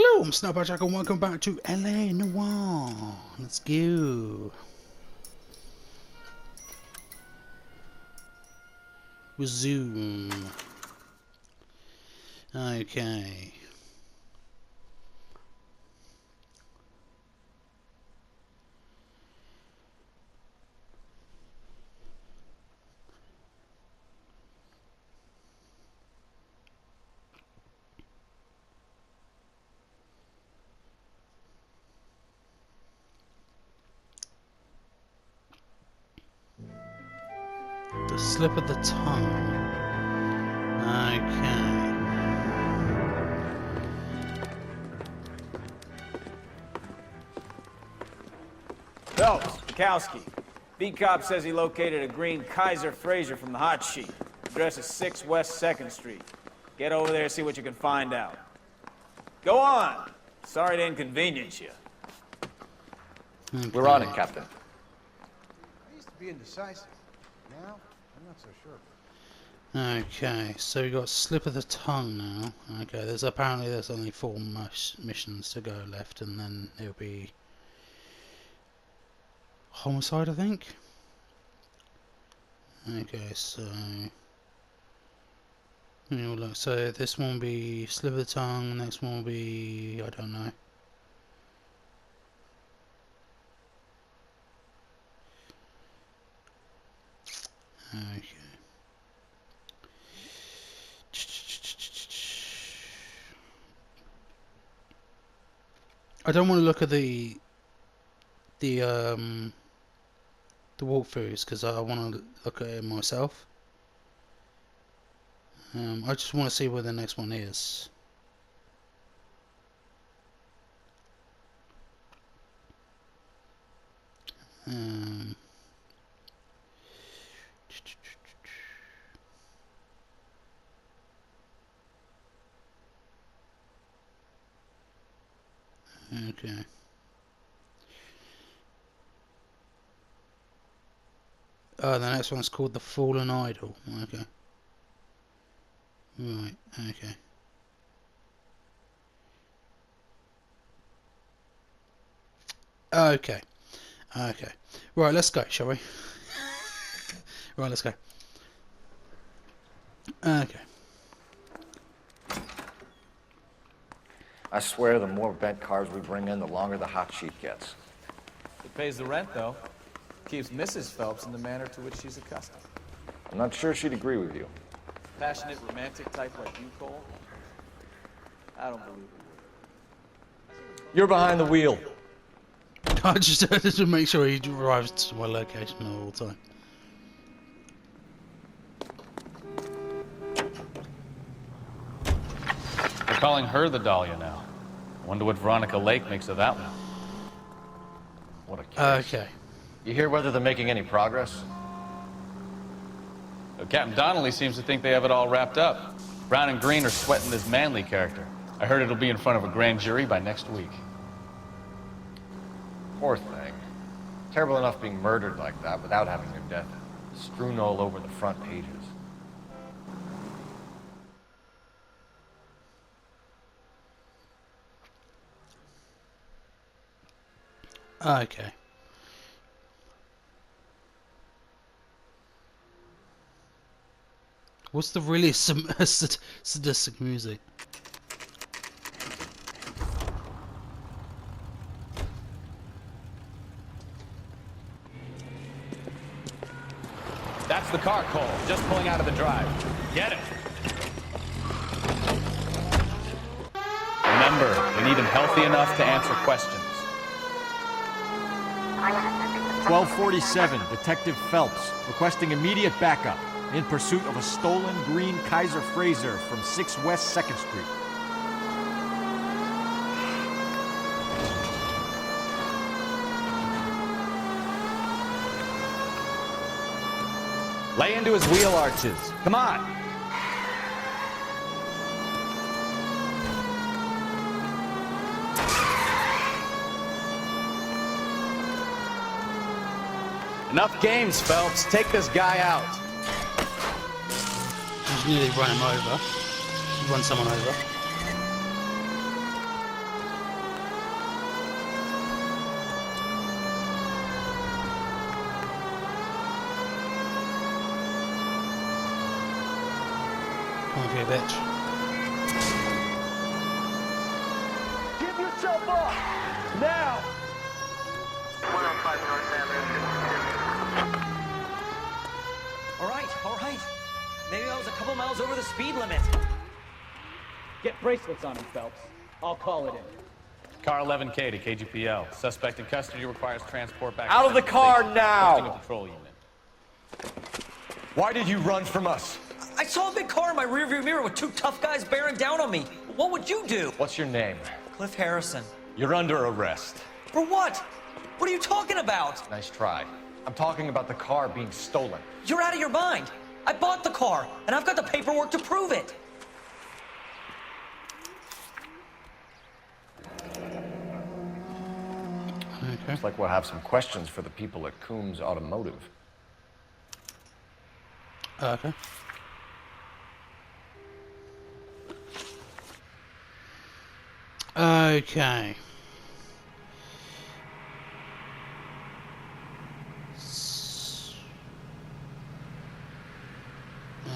Hello, I'm Snapper Jack and welcome back to LA Noire. Let's go. Resume. Okay. The slip of the tongue. Okay. Phelps, Mikowski. Beat cop says he located a green Kaiser Fraser from the hot sheet. Address is 6 West 2nd Street. Get over there, see what you can find out. Go on! Sorry to inconvenience you. Okay. We're on it, Captain. I used to be indecisive. Now, I'm not so sure. Okay, so we got slip of the tongue now. Okay, there's only 4 missions to go left, and then it'll be homicide, I think. Okay, so look. So this one will be slip of the tongue. Next one will be, I don't know. Okay. I don't want to look at the walkthroughs because I want to look at it myself. I just want to see where the next one is. Okay. Oh, the next one's called The Fallen Idol. Okay. Right, okay. Okay. Okay. Right, let's go, shall we? Right, let's go. Okay. I swear the more bent cars we bring in, the longer the hot sheet gets. It pays the rent, though. Keeps Mrs. Phelps in the manner to which she's accustomed. I'm not sure she'd agree with you. Passionate, romantic type like you, Cole? I don't believe it. You're behind the wheel. I just had to make sure he arrives to my location all the time. They're calling her the Dahlia now. Wonder what Veronica Lake makes of that one. What a case. Okay. You hear whether they're making any progress? Captain Donnelly seems to think they have it all wrapped up. Brown and Green are sweating this Manley character. I heard it'll be in front of a grand jury by next week. Poor thing. Terrible enough being murdered like that without having her death strewn all over the front pages. Okay. What's the really sadistic music? That's the car, Cole. Just pulling out of the drive. Get it. Remember, we need him healthy enough to answer questions. 1247, Detective Phelps, requesting immediate backup in pursuit of a stolen green Kaiser Fraser from 6 West 2nd Street. Lay into his wheel arches. Come on. Enough games, Phelps. Take this guy out. Just nearly run him over. Run someone over. bitch. Give yourself up! Now! 105 North Avenue. All right. Maybe I was a couple miles over the speed limit. Get bracelets on him, Phelps. I'll call it in. Car 11K to KGPL. Suspect in custody requires transport back. Out to of the Central car Station. now! Requesting a patrol unit. Why did you run from us? I saw a big car in my rearview mirror with two tough guys bearing down on me. What would you do? What's your name? Cliff Harrison. You're under arrest. For what? What are you talking about? Nice try. I'm talking about the car being stolen. You're out of your mind. I bought the car, and I've got the paperwork to prove it. Okay. Looks like we'll have some questions for the people at Coombs Automotive. Okay. Okay.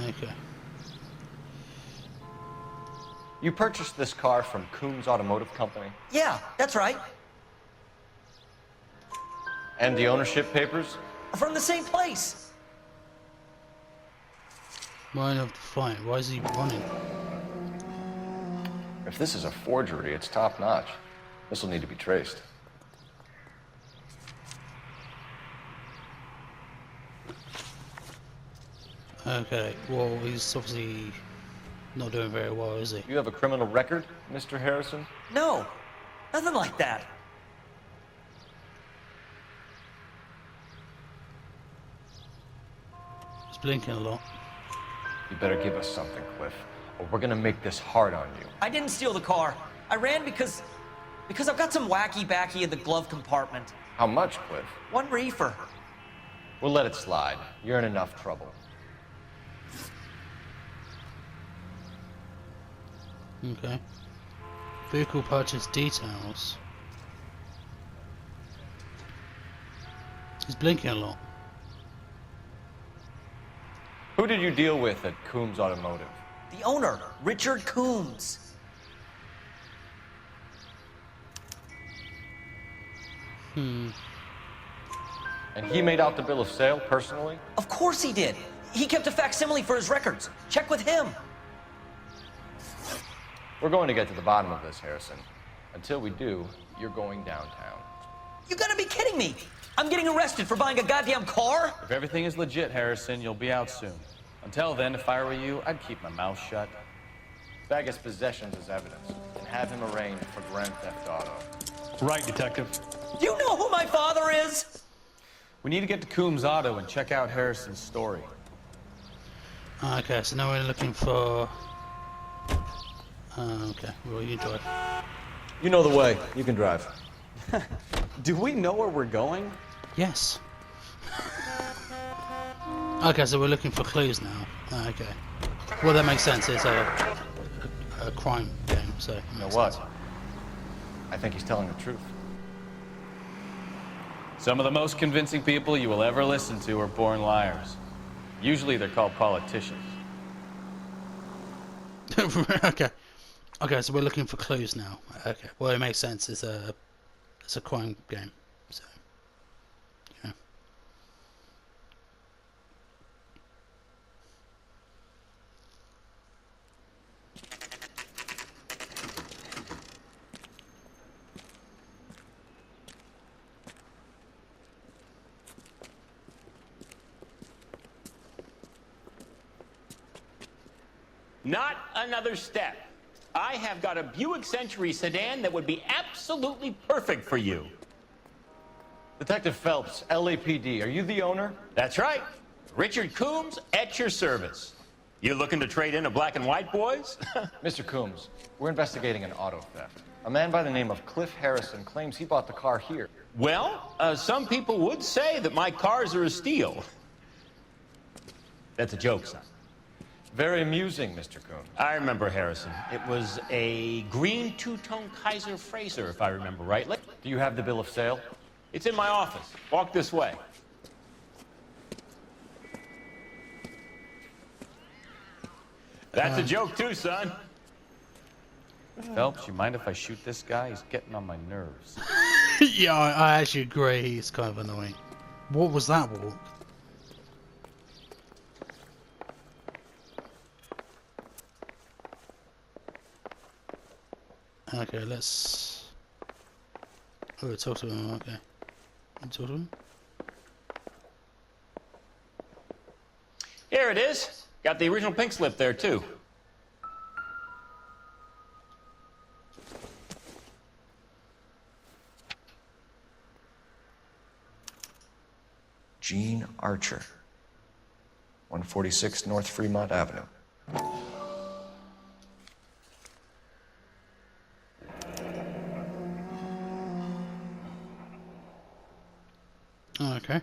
Okay. You purchased this car from Coombs Automotive Company? Yeah, that's right. And the ownership papers? From the same place. Why not fight? Why is he running? If this is a forgery, it's top-notch. This will need to be traced. Okay, well, he's obviously not doing very well, is he? You have a criminal record, Mr. Harrison? No, nothing like that. He's blinking a lot. You better give us something, Cliff, or we're gonna make this hard on you. I didn't steal the car. I ran because I've got some wacky backy in the glove compartment. How much, Cliff? 1 reefer. We'll let it slide. You're in enough trouble. Okay. Vehicle purchase details. He's blinking a lot. Who did you deal with at Coombs Automotive? The owner, Richard Coombs. And he made out the bill of sale personally? Of course he did. He kept a facsimile for his records. Check with him. We're going to get to the bottom of this, Harrison. Until we do, you're going downtown. You gotta be kidding me. I'm getting arrested for buying a goddamn car? If everything is legit, Harrison, you'll be out soon. Until then, if I were you, I'd keep my mouth shut. Bag his possessions as evidence and have him arraigned for grand theft auto. Right, Detective. Do you know who my father is? We need to get to Coombs Auto and check out Harrison's story. Okay, so now we're looking for... okay, well, you drive. You know the way. You can drive. Do we know where we're going? Yes. Okay, so we're looking for clues now. Okay. Well, that makes sense. It's a crime game, so it You know makes what? sense. I think he's telling the truth. Some of the most convincing people you will ever listen to are born liars. Usually they're called politicians. Okay. Okay, so we're looking for clues now. Okay. Well, it makes sense. It's a crime game. So, yeah. Not another step. I have got a Buick Century sedan that would be absolutely perfect for you. Detective Phelps, LAPD, are you the owner? That's right. Richard Coombs at your service. You looking to trade in a black and white, boys? Mr. Coombs, we're investigating an auto theft. A man by the name of Cliff Harrison claims he bought the car here. Well, some people would say that my cars are a steal. That's a joke, son. Very amusing, Mr. Coombs. I remember Harrison. It was a green two-tone Kaiser Frazer, if I remember rightly. Do you have the bill of sale? It's in my office. Walk this way. That's a joke too, son. Phelps, you mind if I shoot this guy? He's getting on my nerves. Yeah, I actually agree. He's kind of annoying. What was that walk? Okay, let's. Oh, talk to him. Okay, talk to him. Here it is. Got the original pink slip there too. Gene Archer, 146 North Fremont Avenue. Okay.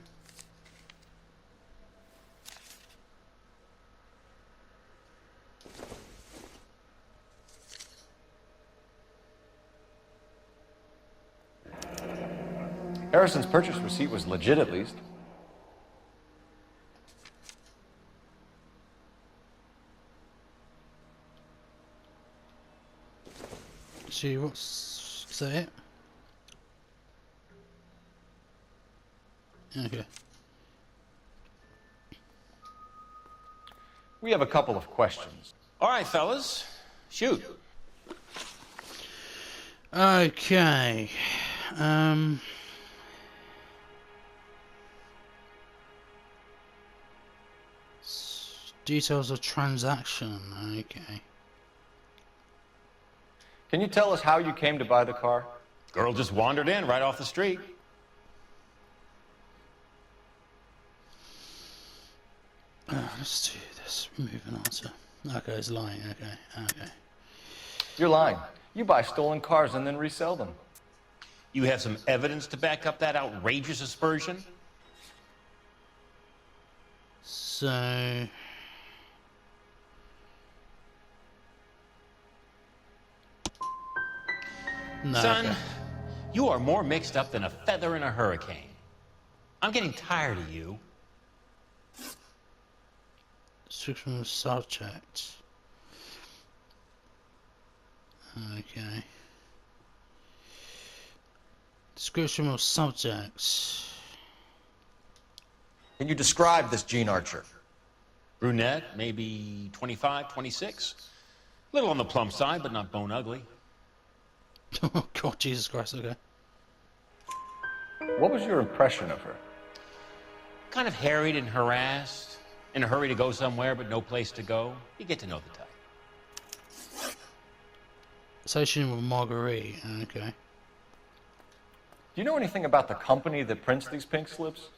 Harrison's purchase receipt was legit, at least. See what's. Is that it? Okay. We have a couple of questions. All right, fellas. Shoot. Okay. Details of transaction. Okay. Can you tell us how you came to buy the car? Girl just wandered in right off the street. Let's do this. Remove an answer. Okay, it's lying. Okay. You're lying. You buy stolen cars and then resell them. You have some evidence to back up that outrageous aspersion? So. No. Son, Okay. you are more mixed up than a feather in a hurricane. I'm getting tired of you. Description of subject. Okay. Description of subject. Can you describe this Gene Archer? Brunette, maybe 25, 26. Little on the plump side, but not bone ugly. Oh God, Jesus Christ, okay. What was your impression of her? Kind of harried and harassed. In a hurry to go somewhere, but no place to go. You get to know the type. Association with Marguerite, okay. Do you know anything about the company that prints these pink slips?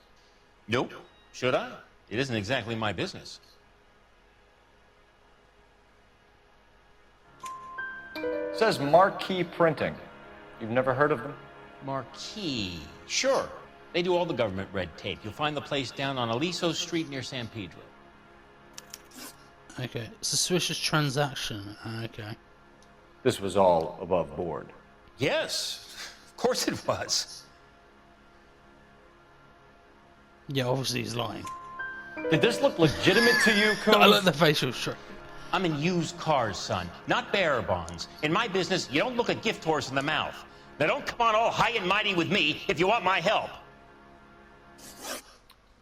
Nope. Should I? It isn't exactly my business. It says Marquee Printing. You've never heard of them? Marquee. Sure. They do all the government red tape. You'll find the place down on Aliso Street near San Pedro. Okay, suspicious transaction, okay. This was all above board. Yes, of course it was. Yeah, obviously he's lying. Did this look legitimate to you, Coons? I like the facial structure. I'm in used cars, son, not bearer bonds. In my business, you don't look a gift horse in the mouth. Now don't come on all high and mighty with me if you want my help.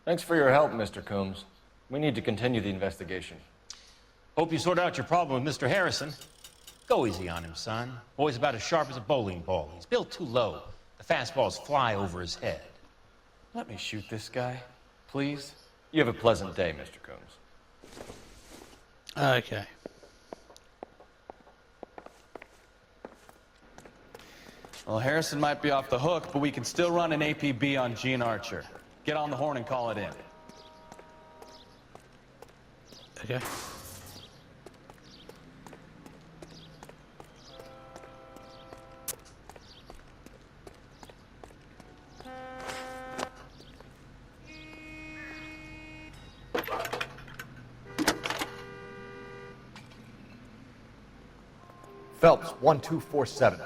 Thanks for your help, Mr. Coombs. We need to continue the investigation. Hope you sort out your problem with Mr. Harrison. Go easy on him, son. Boy's about as sharp as a bowling ball. He's built too low. The fastballs fly over his head. Let me shoot this guy, please. You have a pleasant day, Mr. Coombs. Okay. Well, Harrison might be off the hook, but we can still run an APB on Gene Archer. Get on the horn and call it in. Okay. Phelps, 1247.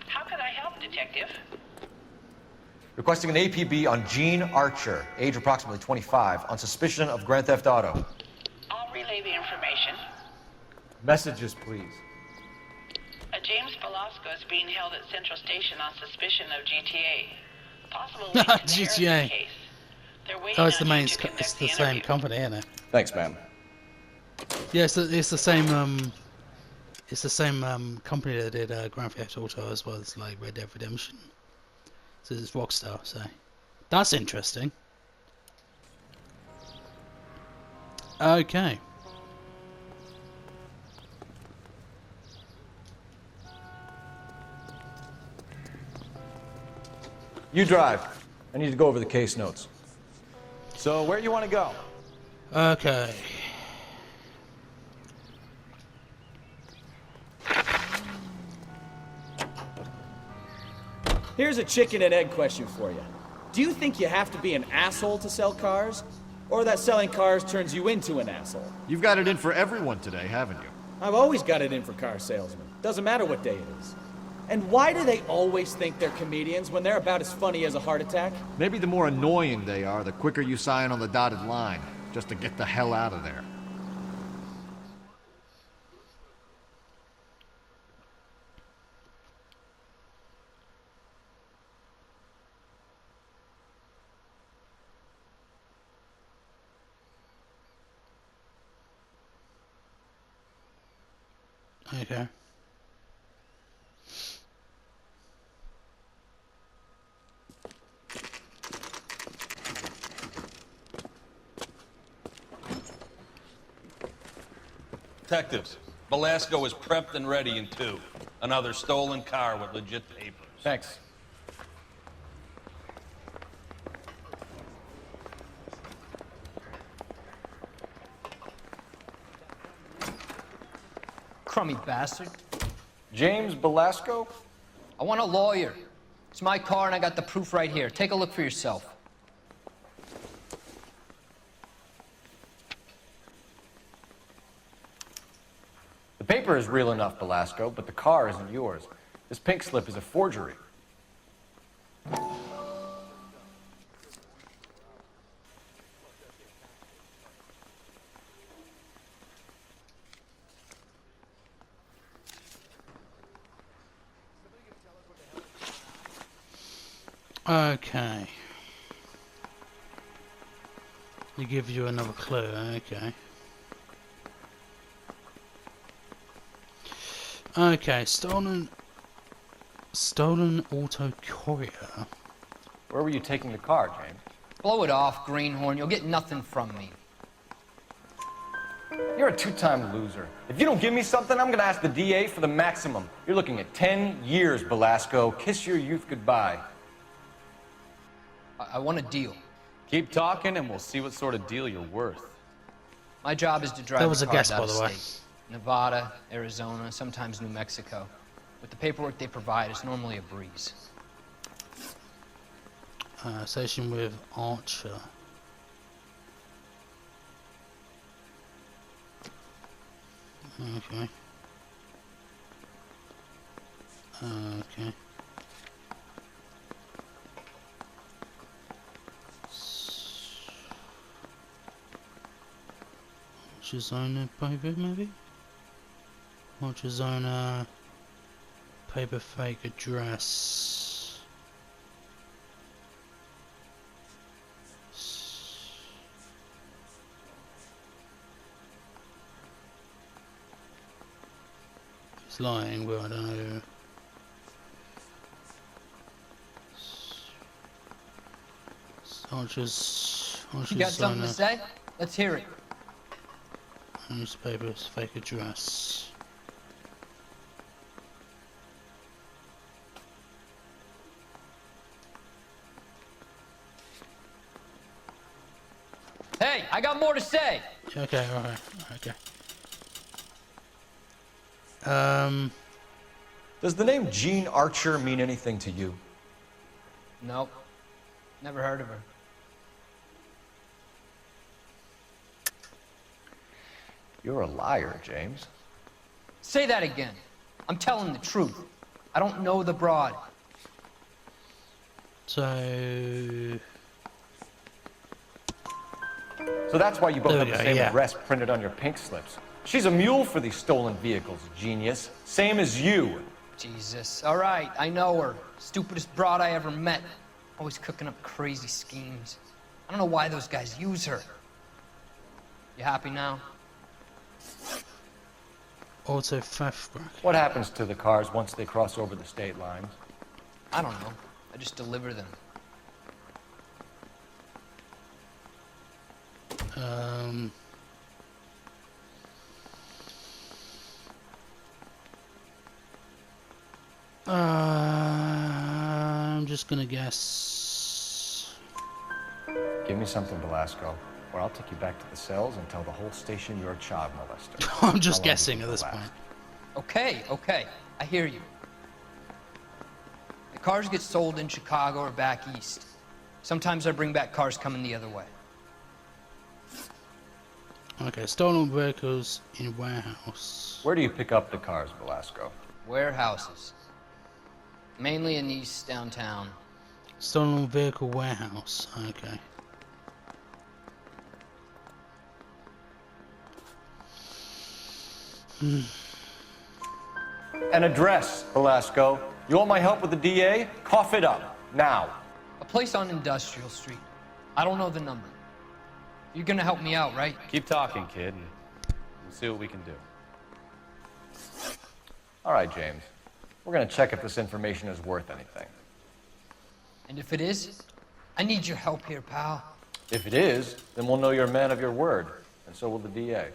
How can I help, Detective? Requesting an APB on Gene Archer, age approximately 25, on suspicion of grand theft auto. I'll relay the information. Messages, please. A James Velasco is being held at Central Station on suspicion of GTA. Possible link to the GTA. Harrison case. They're waiting Oh, it's the on you main. to conduct It's the the same interview. company, isn't it? Thanks, ma'am. Yeah, it's the same. It's the same company that did Grand Theft Auto as well as like Red Dead Redemption. So it's Rockstar. So that's interesting. Okay. You drive. I need to go over the case notes. So, where you want to go? Okay. Here's a chicken and egg question for you. Do you think you have to be an asshole to sell cars? Or that selling cars turns you into an asshole? You've got it in for everyone today, haven't you? I've always got it in for car salesmen. Doesn't matter what day it is. And why do they always think they're comedians when they're about as funny as a heart attack? Maybe the more annoying they are, the quicker you sign on the dotted line, just to get the hell out of there. Okay. Detectives, Velasco is prepped and ready in 2. Another stolen car with legit papers. Thanks. Crummy bastard. James Velasco? I want a lawyer. It's my car and I got the proof right here. Take a look for yourself. The paper is real enough, Velasco, but the car isn't yours. This pink slip is a forgery. Okay. He gives you another clue. Okay. Okay, stolen auto courier. Where were you taking the car, James? Blow it off, greenhorn. You'll get nothing from me. You're a two-time loser. If you don't give me something, I'm gonna ask the DA for the maximum. You're looking at 10 years, Velasco. Kiss your youth goodbye. I want a deal. Keep talking and we'll see what sort of deal you're worth. My job is to drive That was the a cars guess, out by of the way. state. Nevada, Arizona, sometimes New Mexico. With the paperwork they provide, it's normally a breeze. Station with Archer. Okay. Okay. Archer paper, maybe? Archer paper fake address. He's lying, but I don't know. Archer's You got something to say? Let's hear it. Newspapers, fake address. Hey, I got more to say. Okay, alright, okay. Does the name Gene Archer mean anything to you? Nope. Never heard of her. You're a liar, James. Say that again. I'm telling the truth. I don't know the broad. So that's why you both There have we the go, same yeah. address printed on your pink slips. She's a mule for these stolen vehicles, genius. Same as you. Jesus. All right, I know her. Stupidest broad I ever met. Always cooking up crazy schemes. I don't know why those guys use her. You happy now? auto theft bracket. What happens to the cars once they cross over the state lines? I don't know. I just deliver them. I'm just gonna guess. Give me something, Velasco, or I'll take you back to the cells and tell the whole station you're a child molester. I'm just How long guessing does at it this last? point. Okay, okay. I hear you. The cars get sold in Chicago or back east. Sometimes I bring back cars coming the other way. Okay, stolen vehicles in warehouse. Where do you pick up the cars, Velasco? Warehouses. Mainly in East downtown. Stolen vehicle warehouse. Okay. An address, Velasco. You want my help with the DA? Cough it up, now. A place on Industrial Street. I don't know the number. You're gonna help me out, right? Keep talking, kid, and we'll see what we can do. All right, James. We're gonna check if this information is worth anything. And if it is, I need your help here, pal. If it is, then we'll know you're a man of your word, and so will the DA.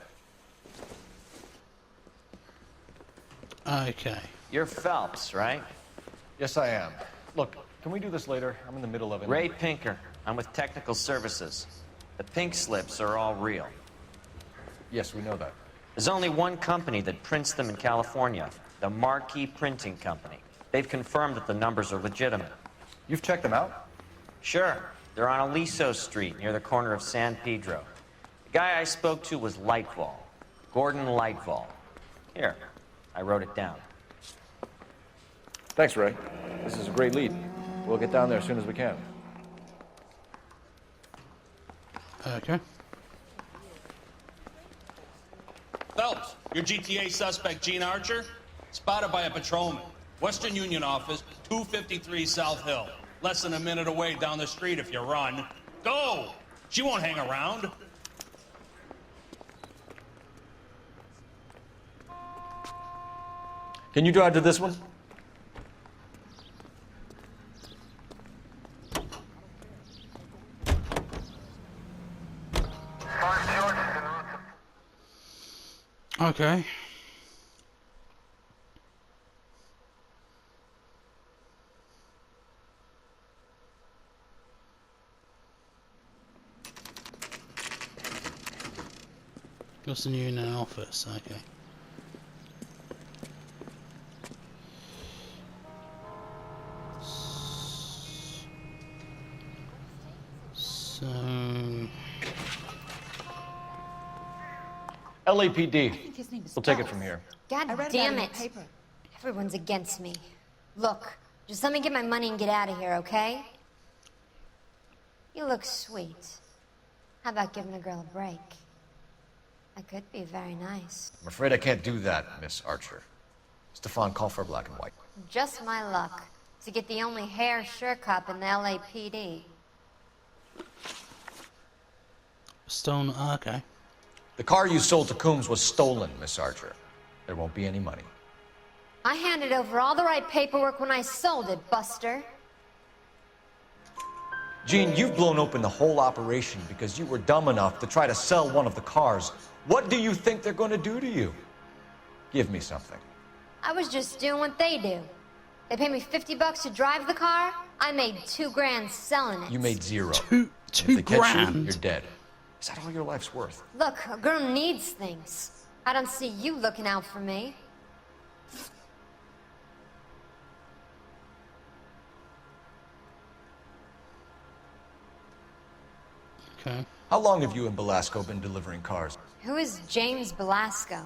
Okay. You're Phelps, right? Yes, I am. Look, can we do this later? I'm in the middle of it. Ray Pinker. I'm with Technical Services. The pink slips are all real. Yes, we know that. There's only one company that prints them in California, the Marquee Printing Company. They've confirmed that the numbers are legitimate. You've checked them out? Sure. They're on Aliso Street, near the corner of San Pedro. The guy I spoke to was Lightfall. Gordon Lightfall. Here, I wrote it down. Thanks, Ray. This is a great lead. We'll get down there as soon as we can. Okay. Phelps, your GTA suspect, Gene Archer, spotted by a patrolman. Western Union office, 253 South Hill. Less than a minute away down the street if you run. Go! She won't hang around. Can you drive to this one? Okay. What's the new in an office? Okay. So LAPD. We'll take it from here. God damn it. Everyone's against me. Look, just let me get my money and get out of here, okay? You look sweet. How about giving a girl a break? I could be very nice. I'm afraid I can't do that, Miss Archer. Stefan, call for black and white. Just my luck to get the only hair sure cop in the LAPD. Stone. Okay. The car you sold to Coombs was stolen, Miss Archer. There won't be any money. I handed over all the right paperwork when I sold it, Buster. Gene, you've blown open the whole operation because you were dumb enough to try to sell one of the cars. What do you think they're going to do to you? Give me something. I was just doing what they do. They paid me $50 to drive the car. I made $2 grand selling it. You made zero. Two If they catch you, grand. you're dead. Is that all your life's worth? Look, a girl needs things. I don't see you looking out for me. Okay. How long have you and Belasco been delivering cars? Who is James Belasco?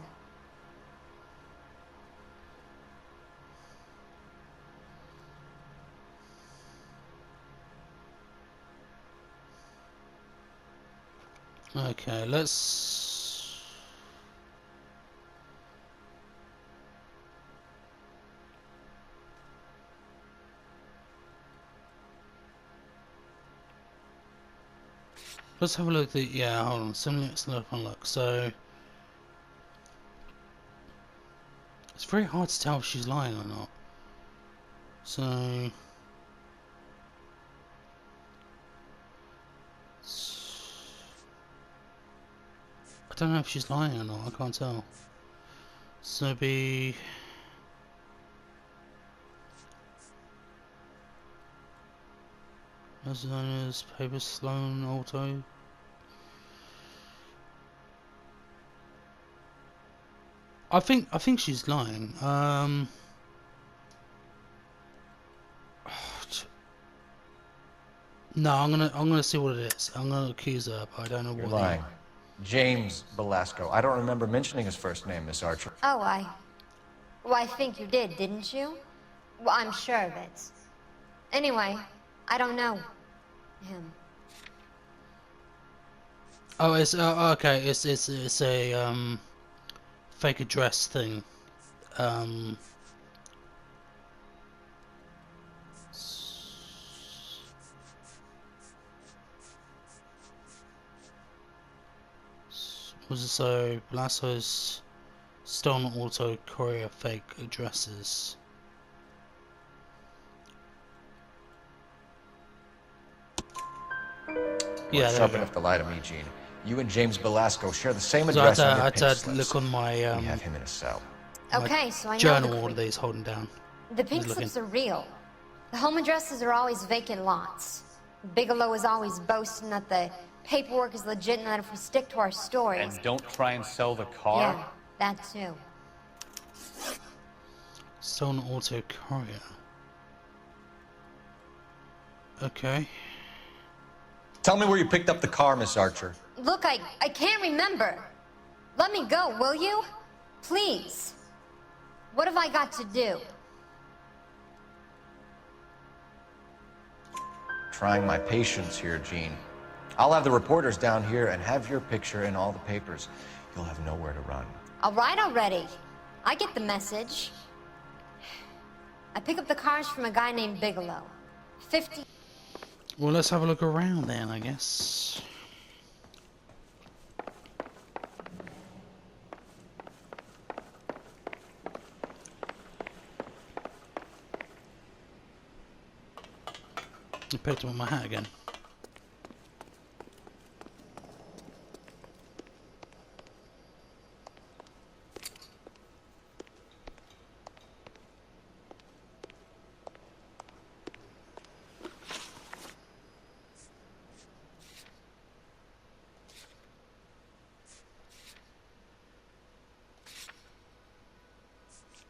Okay, let's. Let's have a look at the. Yeah, hold on. Let's look. So. It's very hard to tell if she's lying or not. So. I don't know if she's lying or not. I can't tell. So be. As known as Paper Sloan Auto. I think she's lying. No, I'm gonna see what it is. I'm gonna accuse her, but I don't know You're what. lying. James Belasco. I don't remember mentioning his first name, Miss Archer. Oh, well, I think you did, didn't you? Well, I'm sure of it. Anyway, I don't know him. Oh, it's okay. It's a fake address thing. Was it so Belasco's stolen auto courier fake addresses? You're Yeah, there sharp we go. enough to lie to me, Gene. You and James Belasco share the same So address I on your had pink to slips. look on my We have him in a cell. Okay, so I know journal the order that he's holding down. The pink He's slips are real. The home addresses are always vacant lots. Bigelow is always boasting that the paperwork is legit and that if we stick to our stories... And don't try and sell the car? Yeah, that too. Stolen auto courier. Okay. Tell me where you picked up the car, Miss Archer. Look, I can't remember. Let me go, will you? Please. What have I got to do? Trying my patience here, Gene. I'll have the reporters down here and have your picture in all the papers. You'll have nowhere to run. All right already. I get the message. I pick up the cars from a guy named Bigelow. 50... Well, let's have a look around then, I guess. I picked up my hat again.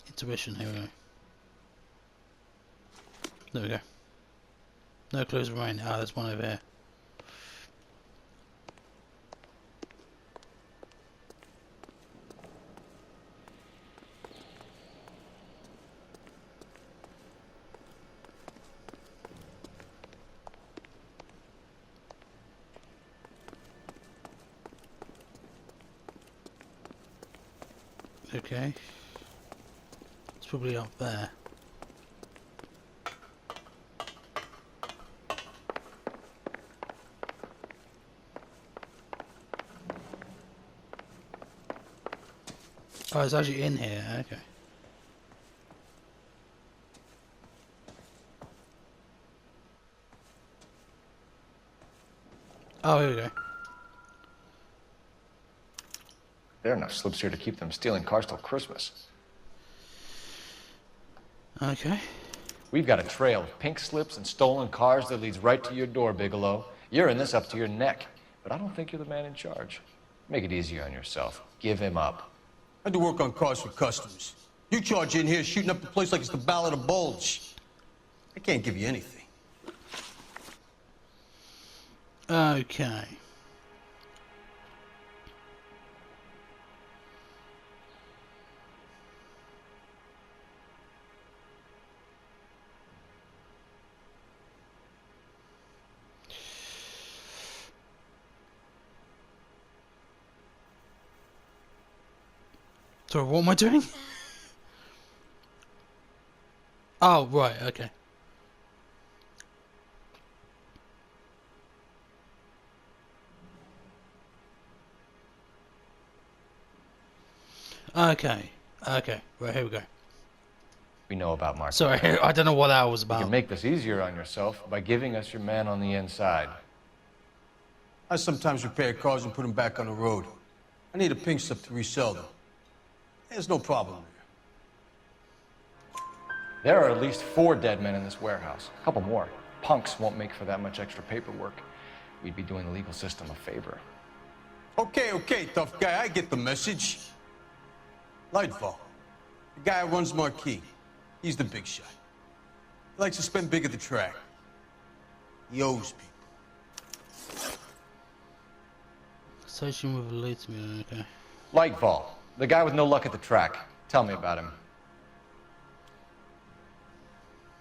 Intuition, here we go. There we go. No clues remain. Ah, there's one over here. Okay. It's probably up there. Oh, it's actually in here. Okay. Oh, here we go. There are enough slips here to keep them stealing cars till Christmas. Okay. We've got a trail of pink slips and stolen cars that leads right to your door, Bigelow. You're in this up to your neck, but I don't think you're the man in charge. Make it easier on yourself. Give him up. I do work on cars for customers. You charge in here shooting up the place like it's the Ballad of Bulge. I can't give you anything. Okay. Sorry, what am I doing? Oh, right, okay. Okay, okay, right, here we go. We know about Mark. Sorry, I don't know what that was You about. can make this easier on yourself by giving us your man on the inside. I sometimes repair cars and put them back on the road. I need a pink slip to resell them. There's no problem there. There are at least 4 dead men in this warehouse. A couple more. Punks won't make for that much extra paperwork. We'd be doing the legal system a favor. Okay, tough guy, I get the message. Lightfall, the guy who runs Marquis. He's the big shot. He likes to spend big at the track. He owes people. Association with a lead to me, okay. Lightfall, the guy with no luck at the track. Tell me about him.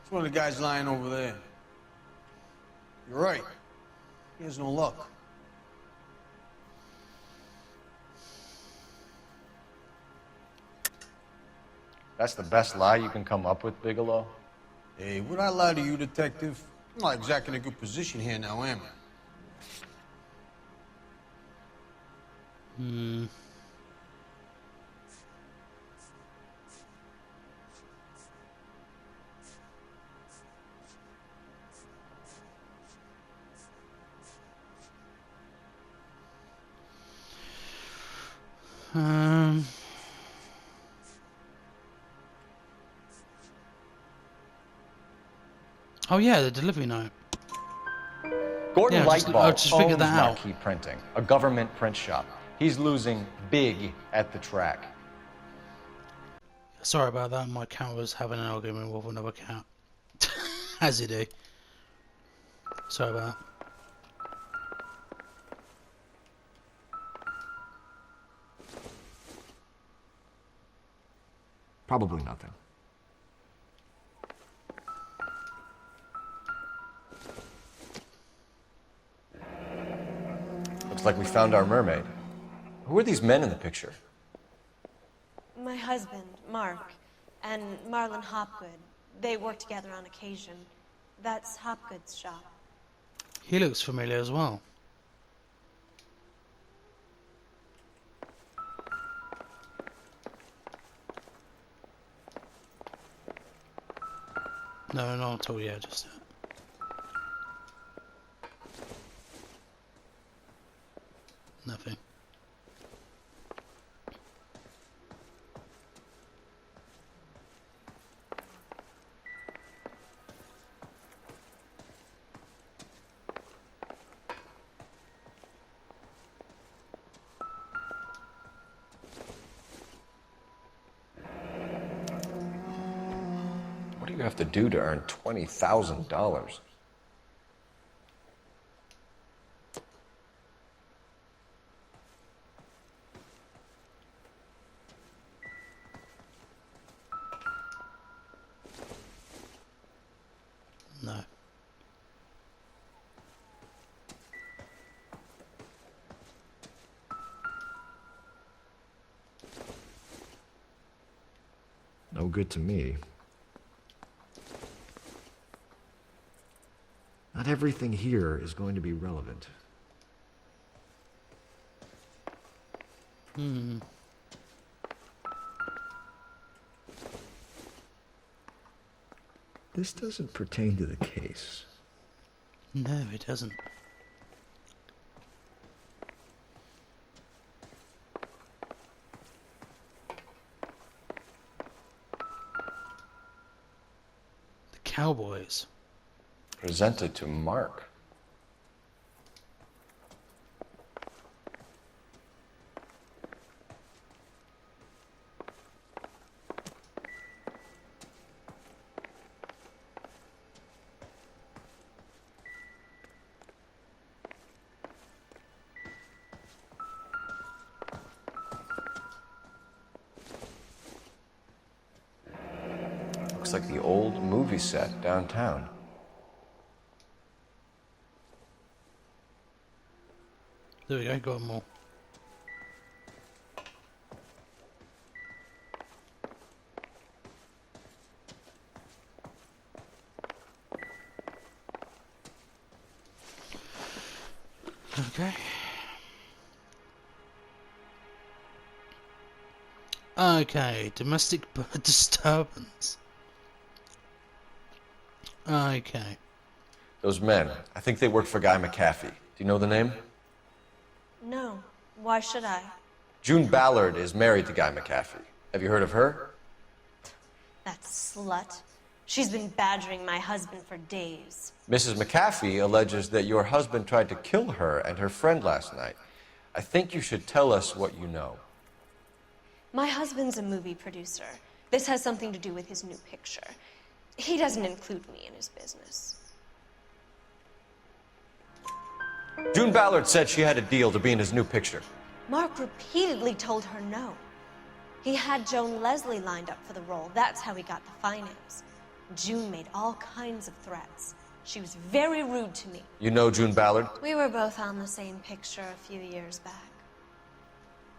It's one of the guys lying over there. You're right. He has no luck. That's the best lie you can come up with, Bigelow? Hey, would I lie to you, detective? I'm not exactly in a good position here now, am I? Hmm. Oh yeah, the delivery note. Gordon Yeah, Lightball I just figured owns that out. Marquis Printing, a government print shop. He's losing big at the track. Sorry about that, my cat was having an argument with another cat. As you do. Sorry about that. Probably nothing. Looks like we found our mermaid. Who are these men in the picture? My husband, Mark, and Marlon Hopgood. They work together on occasion. That's Hopgood's shop. He looks familiar as well. No, not at all, yeah, just nothing. What do you have to do to earn $20,000? No. No good to me. Not everything here is going to be relevant. Hmm. This doesn't pertain to the case. No, it doesn't. The Cowboys. Presented to Mark. Looks like the old movie set downtown. There we go, got them all. Okay. Okay, domestic disturbance. Okay. Those men, I think they work for Guy McAfee. Do you know the name? No. Why should I? June Ballard is married to Guy McAfee. Have you heard of her? That slut. She's been badgering my husband for days. Mrs. McAfee alleges that your husband tried to kill her and her friend last night. I think you should tell us what you know. My husband's a movie producer. This has something to do with his new picture. He doesn't include me in his business. June Ballard said she had a deal to be in his new picture. Mark repeatedly told her no. He had Joan Leslie lined up for the role. That's how he got the finance. June made all kinds of threats. She was very rude to me. You know June Ballard? We were both on the same picture a few years back.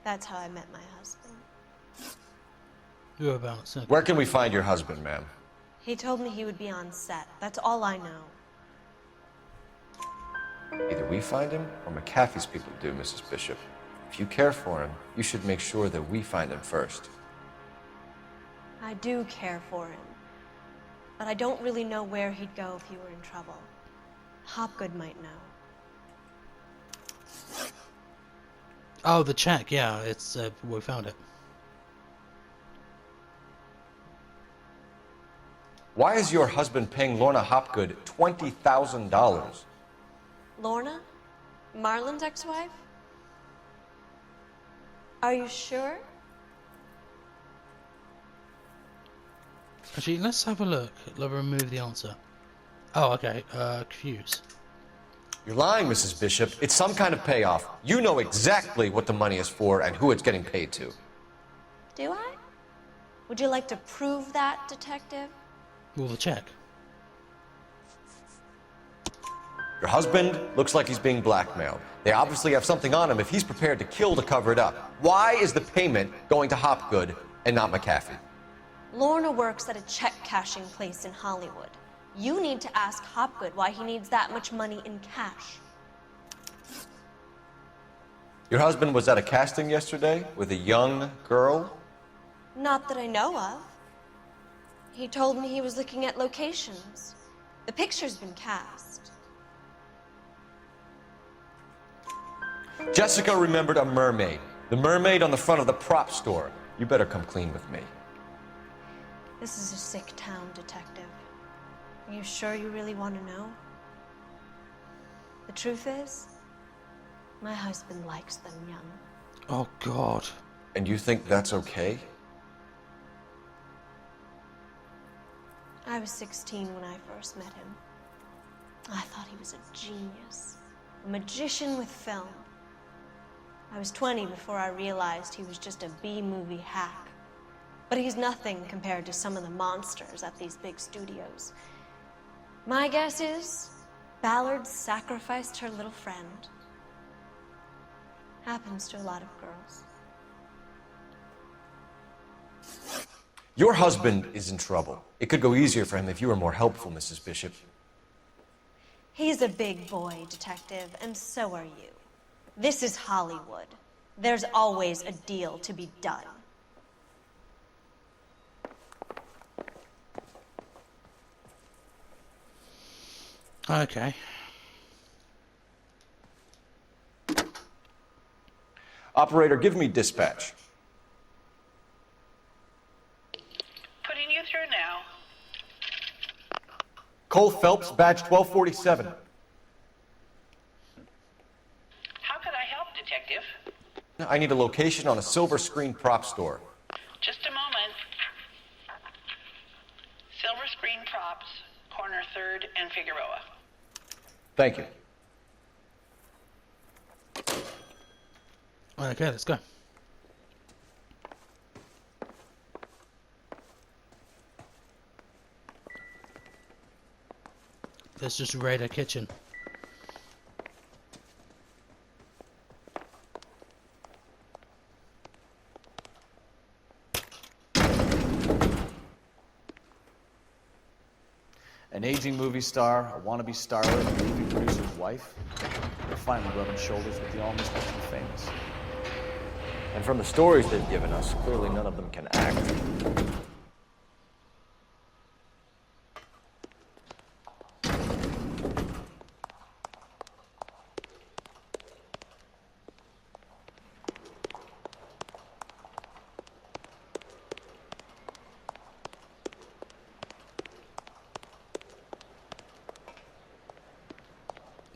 That's how I met my husband. Whereabouts? Where can we find your husband, ma'am? He told me he would be on set. That's all I know. Either we find him or McAfee's people do, Mrs. Bishop. If you care for him, you should make sure that we find him first. I do care for him. But I don't really know where he'd go if he were in trouble. Hopgood might know. Oh, the check. Yeah, it's we found it. Why is your husband paying Lorna Hopgood $20,000? Lorna? Marlon's ex-wife? Are you sure? Actually, let's have a look. Let's remove the answer. Oh, okay. Confused. You're lying, Mrs. Bishop. It's some kind of payoff. You know exactly what the money is for and who it's getting paid to. Do I? Would you like to prove that, detective? Well, the check. Your husband looks like he's being blackmailed. They obviously have something on him if he's prepared to kill to cover it up. Why is the payment going to Hopgood and not McAfee? Lorna works at a check-cashing place in Hollywood. You need to ask Hopgood why he needs that much money in cash. Your husband was at a casting yesterday with a young girl? Not that I know of. He told me he was looking at locations. The picture's been cast. Jessica remembered a mermaid. The mermaid on the front of the prop store. You better come clean with me. This is a sick town, detective. Are you sure you really want to know? The truth is, my husband likes them young. Oh, God. And you think that's okay? I was 16 when I first met him. I thought he was a genius, a magician with film. I was 20 before I realized he was just a B-movie hack. But he's nothing compared to some of the monsters at these big studios. My guess is Ballard sacrificed her little friend. Happens to a lot of girls. Your husband is in trouble. It could go easier for him if you were more helpful, Mrs. Bishop. He's a big boy, detective, and so are you. This is Hollywood. There's always a deal to be done. Okay. Operator, give me dispatch. Putting you through now. Cole Phelps, badge 1247. How could I help, Detective? I need a location on a silver screen prop store. Just a moment. Silver Screen Props, corner 3rd and Figueroa. Thank you. Okay, let's go. Let's just raid our kitchen. An aging movie star, a wannabe starlet, a movie producer's wife. They're finally rubbing shoulders with the almost rich and famous. And from the stories they've given us, clearly none of them can act.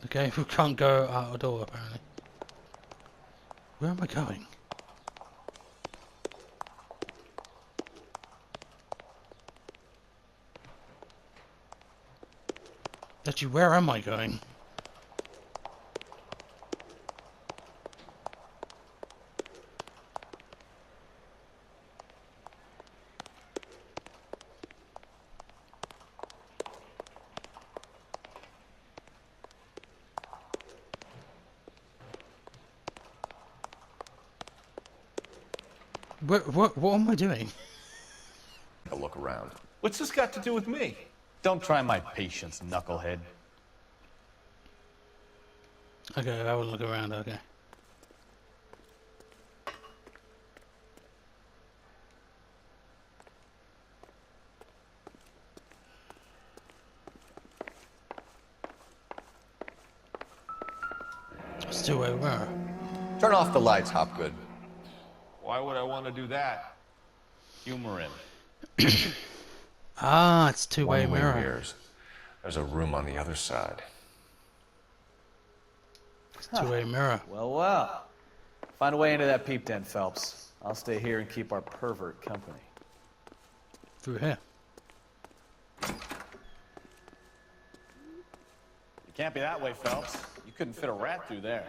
Okay, we can't go out the door apparently. Where am I going? Actually, where am I going? What am I doing? A look around. What's this got to do with me? Don't try my patience, knucklehead. Okay, I will look around, okay. It's two-way mirror. Turn off the lights, Hopgood. Why would I want to do that? Humor him. Ah, it's two-way One-way mirror. mirrors. There's a room on the other side. It's two-way mirror. Well, well. Find a way into that peep den, Phelps. I'll stay here and keep our pervert company. Through here. You can't be that way, Phelps. You couldn't fit a rat through there.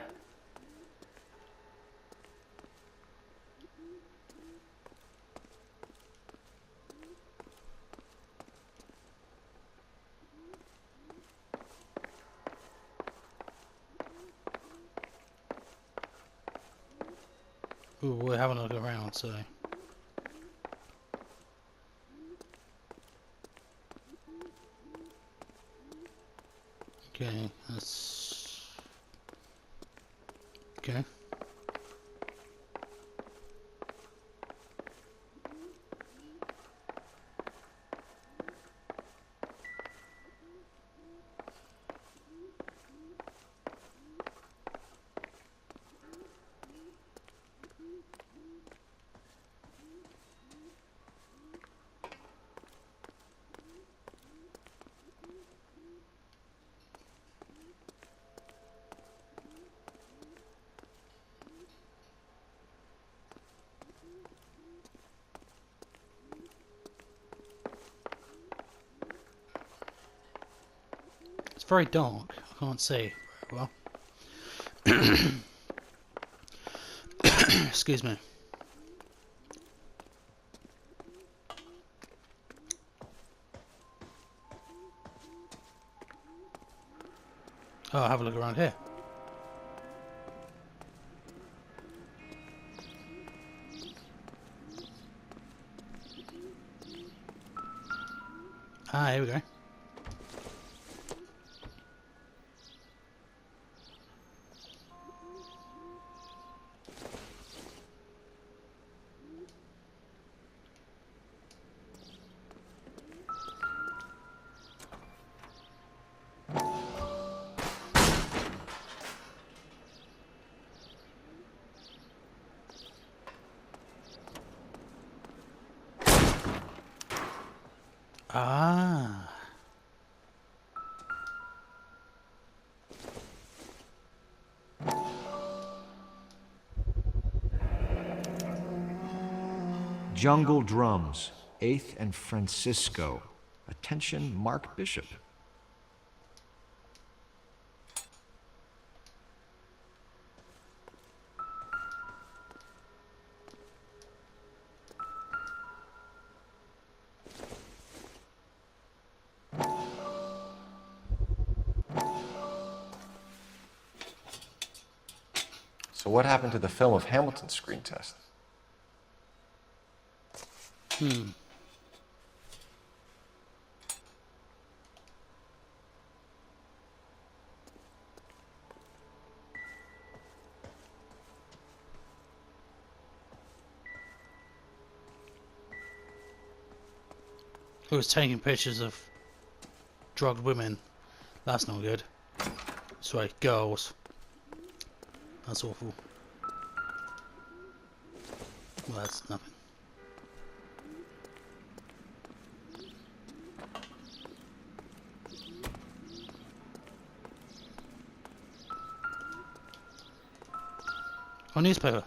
Ooh, we're having a look around, so. Okay, that's. Okay. It's very dark. I can't see very well. Excuse me. Oh, I'll have a look around here. Ah, here we go. Ah. Jungle Drums, 8th and Francisco. Attention, Mark Bishop. So what happened to the film of Hamilton's screen test? Who was taking pictures of drugged women. That's not good. Sorry, girls. That's awful. Well, that's nothing. A newspaper.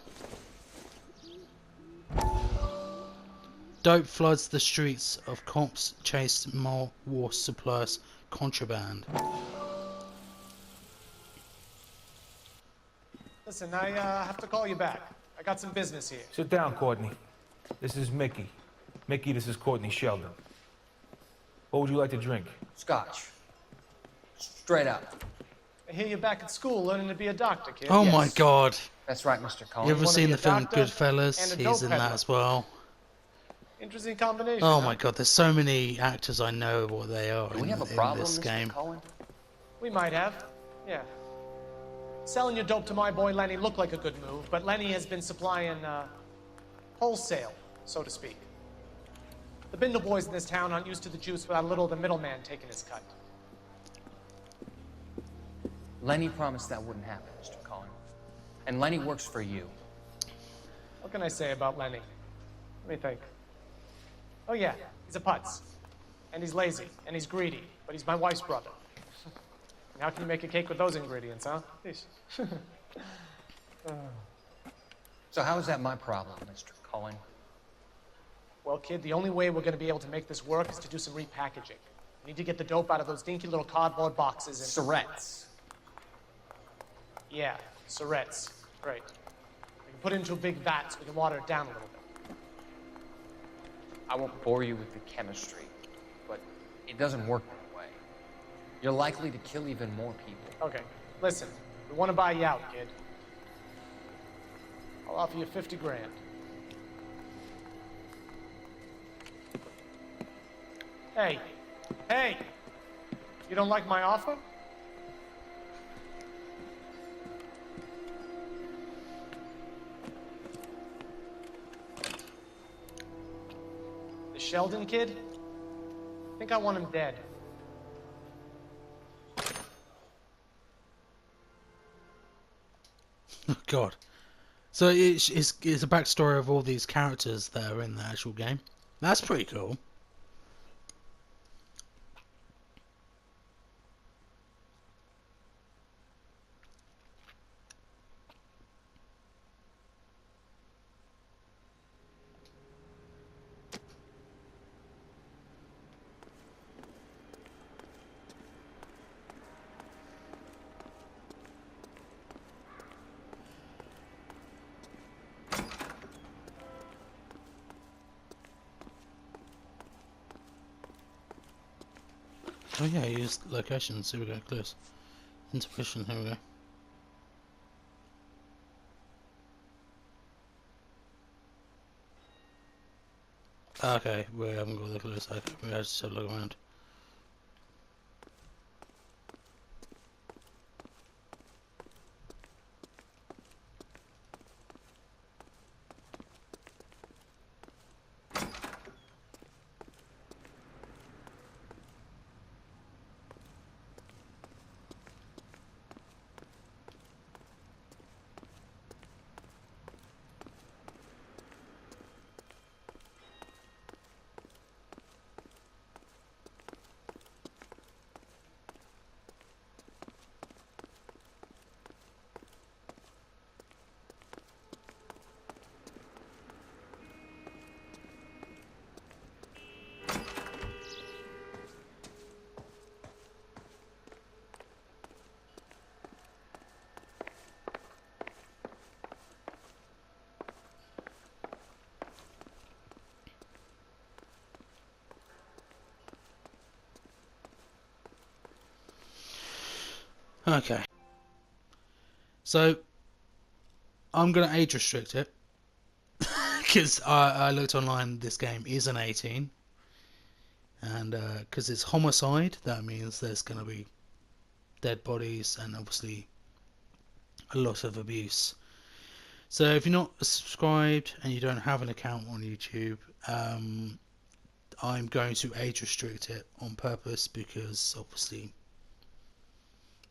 Dope floods the streets of cops chase more war supplies contraband. Listen, I have to call you back. I got some business here. Sit down, Courtney. This is Mickey. Mickey, this is Courtney Sheldon. What would you like to drink? Scotch. Straight up. I hear you're back at school learning to be a doctor, kid. Oh my god. That's right, Mr. Cullen. You ever wanna seen be the a film doctor Goodfellas? and a He's dope in that peddler. as well. Interesting combination. Oh huh? my god, there's so many actors I know what they are Do we in, have a in problem, this Mr. game. Cullen? We might have. Yeah. Selling your dope to my boy Lenny looked like a good move, but Lenny has been supplying, wholesale, so to speak. The Bindle boys in this town aren't used to the juice without a little of the middleman taking his cut. Lenny promised that wouldn't happen, Mr. Cullen. And Lenny works for you. What can I say about Lenny? Let me think. Oh yeah, he's a putz. And he's lazy, and he's greedy, but he's my wife's brother. And how can you make a cake with those ingredients, huh? Yeesh. So how is that my problem, Mr. Cullen? Well, kid, the only way we're gonna be able to make this work is to do some repackaging. We need to get the dope out of those dinky little cardboard boxes and... Surrettes. Yeah, Surrettes. Right. We can put it into a big vat so we can water it down a little bit. I won't bore you with the chemistry, but it doesn't work that way. You're likely to kill even more people. Okay, listen. We want to buy you out, kid. I'll offer you 50 grand. Hey, hey! You don't like my offer? The Sheldon kid? I think I want him dead. Oh god. So it's a backstory of all these characters that are in the actual game. That's pretty cool. Oh yeah, use locations. Here we go, close. Intuition, here we go. Okay, we haven't got the clues. Okay, we have to just have a look around. Okay. So, I'm going to age restrict it. Because I looked online, this game is an 18. And because it's homicide, that means there's going to be dead bodies and obviously a lot of abuse. So if you're not subscribed and you don't have an account on YouTube, I'm going to age restrict it on purpose because obviously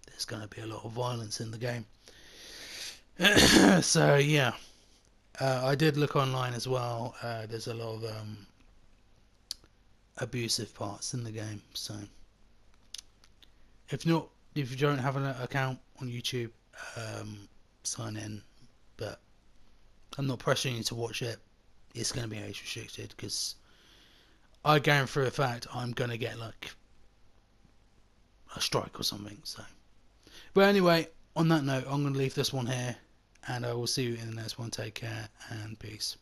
there's going to be a lot of violence in the game. So yeah, I did look online as well. There's a lot of abusive parts in the game. So if you don't have an account on YouTube, sign in. But I'm not pressuring you to watch it. It's going to be age restricted because I guarantee for a fact I'm going to get like a strike or something. So, but anyway, on that note, I'm going to leave this one here, and I will see you in the next one. Take care and peace.